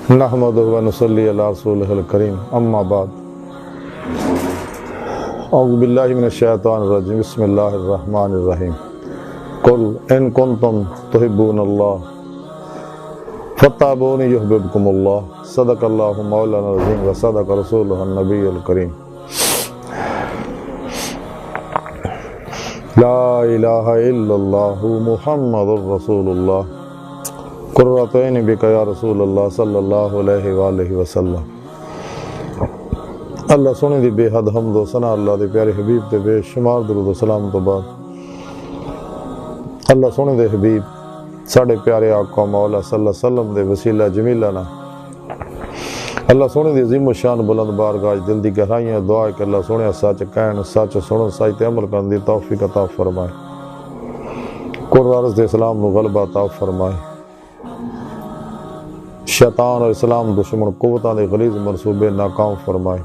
نحمدہ و نصلی علی رسولہ الکریم اما بعد اعوذ باللہ من الشیطان الرجیم بسم اللہ الرحمن الرحیم قل ان کنتم تحبون اللہ فاتبعونی یحببکم اللہ صدق اللہ مولانا العظیم و صدق رسولہ النبی الکریم لا الہ الا اللہ محمد الرسول اللہ قرۃ عین بک یا رسول اللہ صلی اللہ علیہ وآلہ وسلم۔ اللہ سونے دی بے حد حمد و ثنا اللہ دے پیارے حبیب تے بے شمار درود و سلام تو بعد اللہ سونے دے حبیب ساڑھے پیارے آقا مولا صلی اللہ علیہ وسلم دے وسیلہ جمیلہ نا اللہ سونے دی عظیم و شان بلند بارگاہ دل دی گہرائیاں دعا ہے کہ اللہ سونے سچ کہن سچ سنن سچ تے عمل کرن دی توفیق عطا فرمائے، قرآن دے اسلام نو غلبہ عطا فرمائے، شیطان اور اسلام دشمن قوتاں دے غلیظ منصوبے ناکام فرمائے،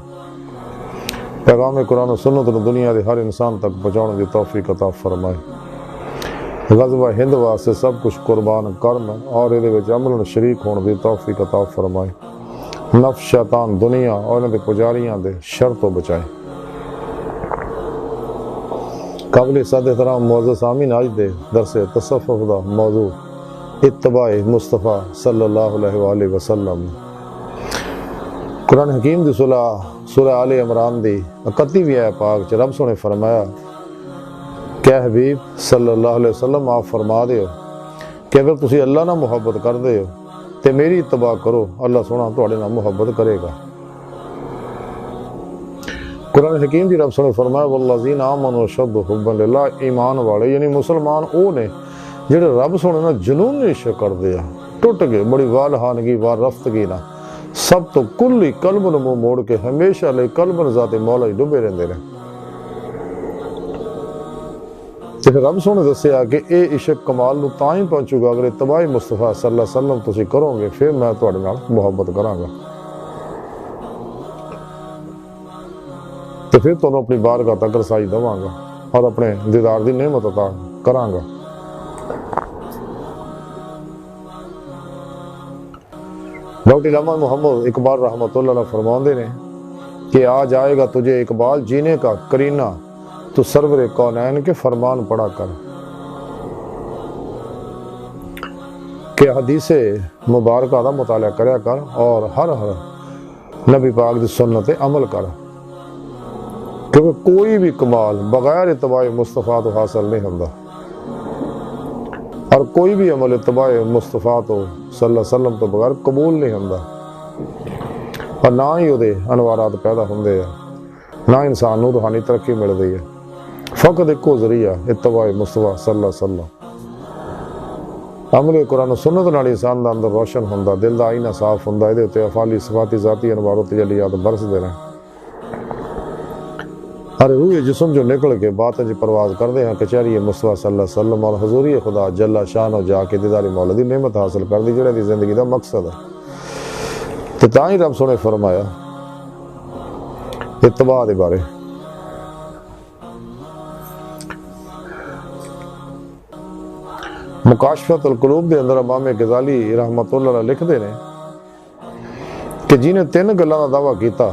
پیغام قرآن و سنت نو دنیا دے ہر انسان تک پہنچانے دی توفیق عطا فرمائے، غزوہ ہند واسطے سب کچھ قربان کرنا اور یہ وچ عمل شریک ہونے دی توفیق عطا فرمائے، نفس شیطان دنیا اور انہاں دے پجاریاں دے شر تو بچائے۔ قابل صد احترام معزز سامعین، آج دے درس تصوف دا موضوع اتباع مصطفیٰ صلی اللہ علیہ وآلہ وسلم۔ قرآن حکیم دی سورہ آل عمران دی 31ویں آیت پاک چ رب سونے فرمایا کہ حبیب صلی اللہ علیہ وسلم آپ فرما دے ہو کہ اگر تسی اللہ نہ محبت کر دے ہو تے میری اتباع کرو، اللہ سونا تواڈے نال محبت کرے گا۔ قرآن حکیم دی رب سونے فرمایا والذین آمنوا اشد حبا للہ، ایمان والے یعنی مسلمان او نے جڑے رب سونے نا جنون عشق کر دیا، ٹوٹ گئے بڑی والہانگی وار رفتگی نا سب تو کلی قلب نو منہ موڑ کے ہمیشہ لے قلب ذات مولا ہی ڈبے رہندے نے۔ تے پھر رب سونے دسیا کہ اے عشق کمال نو تاں ہی پہنچو گا اگر اتباع مصطفیٰ صلی اللہ علیہ وسلم تسی کرو گے، پھر میں تواڈے نال محبت کراں گا، تے پھر تانوں اپنی بارگاہ تک رسائی دواں گا اور اپنے دیدار دی نعمت عطا کراں گا۔ ڈاکٹر علامہ محمد اقبال رحمۃ اللہ علیہ فرماندے نے کہ آ جائے گا تجھے اقبال جینے کا کرینہ، تو سرور کونین کے فرمان پڑھا کر، کہ حدیث مبارکہ دا مطالعہ کریا کر اور ہر نبی پاک دی سنت عمل کر، کیونکہ کوئی بھی کمال بغیر اتباع مصطفیٰ تو حاصل نہیں ہوتا، اور کوئی بھی عمل اتباع مصطفیٰ تو صلی اللہ علیہ وسلم تو بغیر قبول نہیں ہوتا، اور نہ ہی وہ انوارات پیدا ہوندے ہیں، نہ انسان نو روحانی ترقی ملتی ہے، فقط ایکو ذریعہ اتباع مصطفیٰ صلی اللہ علیہ وسلم۔ عمل قرآن و سنت نال انسان دا اندر روشن ہوندا، دل دا آئینہ صاف ہوندا، اے دے تے افعالی صفاتی ذاتی انوار و تجلیات برسدے نے، ہر روح جسم جو نکل کے باطن جی پرواز کردے ہیں کچہری مصطفیٰ صلی اللہ علیہ وسلم اور حضوری خدا جل شان و جا کے دیدار مولا دی نعمت حاصل کر دی جڑے دی زندگی دا مقصد ہے۔ تو تاں ہی رب سونے فرمایا اتباع دے بارے، مکاشفت القلوب دے اندر امام غزالی رحمۃ اللہ علیہ لکھ دے نے کہ جنہیں 3 گلاں دا دعویٰ کیتا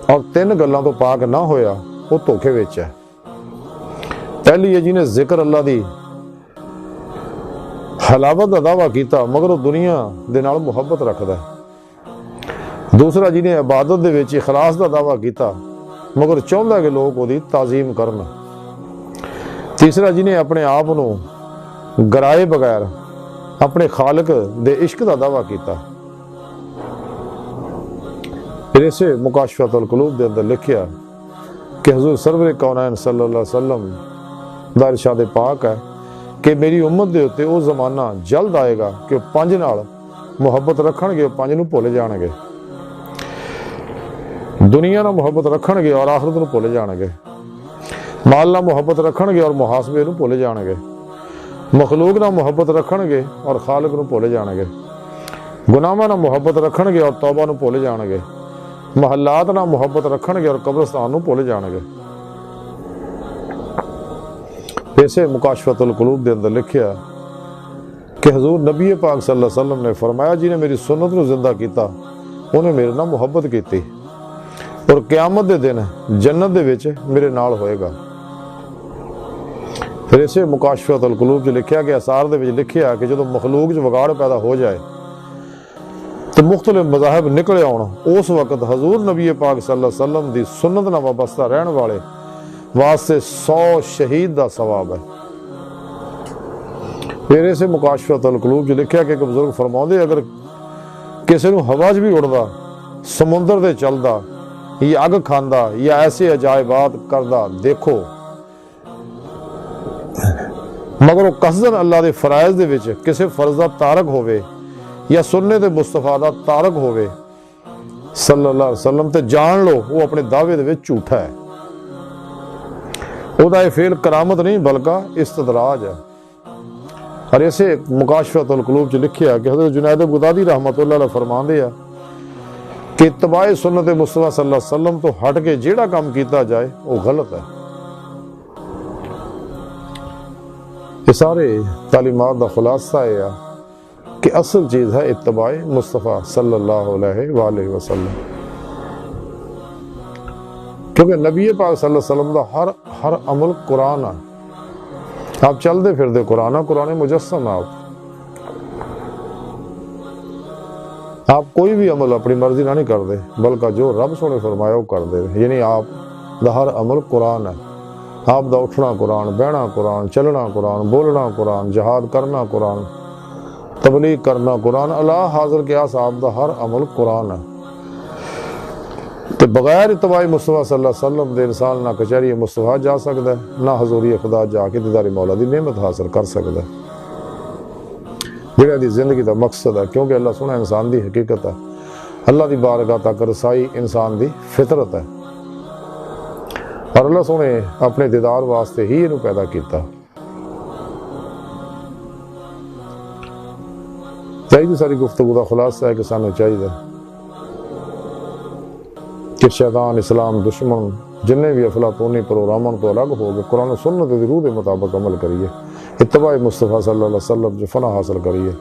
اور 3 گلاں تو پاک نہ ہویا وہ دھوکھے وچ ہے۔ پہلی ہے جنہیں ذکر اللہ دی حلاوت دا دعویٰ کیتا مگر وہ دنیا دے نال محبت رکھدا ہے۔ دوسرا جنہیں عبادت دے وچ اخلاص دا دعویٰ کیتا مگر چاہندا کہ لوگ وہ دی تعظیم کرن۔ تیسرا جنہیں اپنے آپ نو گرائے بغیر اپنے خالق دے عشق دا دعویٰ کیتا۔ پھر اسے مکاشفت القلوب دے اندر لکھیا کہ حضور سرور کونین صلی اللہ علیہ وسلم دا ارشاد پاک ہے کہ میری امت دے ہوتے وہ زمانہ جلد آئے گا کہ 5 نال محبت رکھن گے، 5 نو بھول جان گے، دنیا نال محبت رکھن گے اور آخرت نو بھول جان گے، مال نال محبت رکھن گے اور محاسبے نو بھول جان گے، مخلوق نال محبت رکھن گے اور خالق نو بھول جان گے، گناہاں نال محبت رکھن گے اور توبہ نو بھول جان گے، محلات نال محبت رکھن گے اور قبرستان نو بھول جان گے۔ اسے مکاشفت القلوب دے اندر لکھیا کہ حضور نبی پاک صلی اللہ علیہ وسلم نے فرمایا جی نے میری سنت کو زندہ کیتا انہیں میرے نال محبت کیتی اور قیامت دے دن جنت دے وچ میرے نال ہوئے گا۔ پھر اسے مکاشفۃ القلوب جو لکھیا گیا آثار دے وچ لکھیا کہ جدو مخلوق جو وگاڑ پیدا ہو جائے تو مختلف مذاہب نکلے آن، اس وقت حضور نبی پاک صلی اللہ علیہ وسلم دی سنت نال وابستہ رہن والے واسطے 100 شہید دا ثواب ہے۔ پھر اسے مکاشفۃ القلوب جو لکھیا کہ ایک بزرگ فرماؤندے اگر کسی نو ہوا چ بھی اڑدا، سمندر دے چلدا یا اگ کھاندا یا ایسے عجائبات کردا دیکھو مگر وہ قصدن اللہ دے فرائض دے وچ کسی فرض دا تارک ہوئے یا سنت مصطفیٰ دا تارک ہوئے صلی اللہ علیہ وسلم تے جان لو وہ اپنے دعوے دے وچ جھوٹا ہے، وہ دا یہ فعل کرامت نہیں بلکہ استدراج ہے۔ اور اسے مکاشفۃ القلوب جو لکھیا کہ حضرت جنید بغدادی رحمۃ اللہ علیہ فرماندے ہیں کہ اتباع سنت مصطفیٰ صلی اللہ علیہ وسلم تو ہٹ کے جیڑا کام کیتا جائے وہ غلط ہے۔ یہ سارے تعلیمات دا خلاصہ ہے کہ اصل چیز ہے اتباع مصطفیٰ صلی اللہ علیہ وآلہ وسلم، کیونکہ نبی پاک صلی اللہ علیہ وسلم دا ہر عمل قرآن ہے، آپ چل دے پھر دے قرآن مجسم ہے، آپ کوئی بھی عمل اپنی مرضی نہ نہیں کر دے بلکہ جو رب سونے فرمایا وہ کر دے، یعنی آپ دا ہر عمل قرآن ہے، آپ دا اٹھنا قرآن، بہنا قرآن، چلنا قرآن، بولنا قرآن، جہاد کرنا قرآن، تبلیغ کرنا قرآن، اللہ حاضر قیاس آپ دا ہر عمل قرآن ہے۔ تو بغیر اتباع مصطفیٰ صلی اللہ علیہ وسلم دے انسان نہ کچہری مصطفیٰ جا سکتا ہے نہ حضوری خدا جا کے دیدار مولا دی نعمت حاصل کر سکتا ہے، جڑا دی زندگی دا مقصد ہے، کیونکہ اللہ سونا انسان دی حقیقت ہے، اللہ دی بارگاہ تک رسائی انسان دی فطرت ہے، اور اللہ سونے اپنے دیدار واسطے ہی انہوں پیدا کیتا۔ چاہیے ساری گفتگو دا خلاصہ ہے کہ سانو چاہیے کہ شیطان، اسلام، دشمن جنہیں بھی افلاطونی پروگراموں تو الگ ہو گئے قرآن و سنت دی روح دے مطابق عمل کریے، اتباع مصطفیٰ صلی اللہ علیہ وسلم جو فنا حاصل کریے،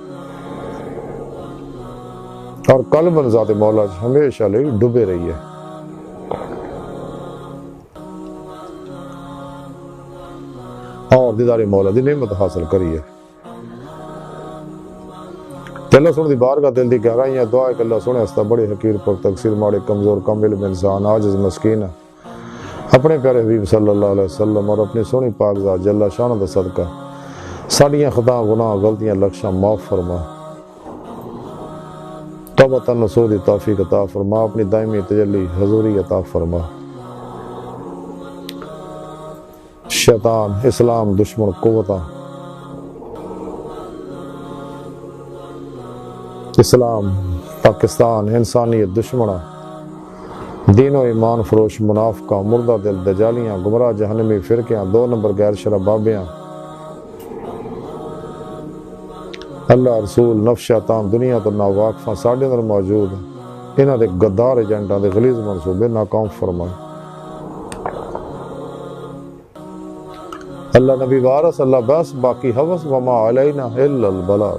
اور قلباً ذات مولا ہمیشہ لئے ڈبے رہیے۔ اور دیدار مولا دی نعمت حاصل کریے۔ اللہ سن دی بارگاہ دل دی گہرائیاں دعا ہے کہ اللہ سنے ہستا بڑے حقیر پر تقصیر ماڑے کمزور کم علم انسان عاجز مسکین ہے، اپنے پیارے حبیب صلی اللہ علیہ وسلم اور اپنی سونی پاک ذات جل شان دا صدقہ ساڑیاں خطا گناہ غلطیاں لکشاں معاف فرما، توبہ نصوح دی توفیق عطا فرما، اپنی دائمی تجلی حضوری عطا فرما۔ شیطان، اسلام، دشمن قوتاں، اسلام، پاکستان، انسانیت دشمنہ، دین و ایمان فروش منافقہ، مردہ دل دجالیاں، گمراہ جہنمی فرقیاں، 2 نمبر غیر شرع بابیاں، اللہ رسول نفس شیطان دنیا تو ناواقفاں ساڑھے اندر موجود ہیں، انہاں دے غدار ایجنٹاں دے غلیظ منصوبے ناکام فرمائے۔ اللہ نبی وارث، اللہ بس باقی حوث، وما علینا الا البلاغ۔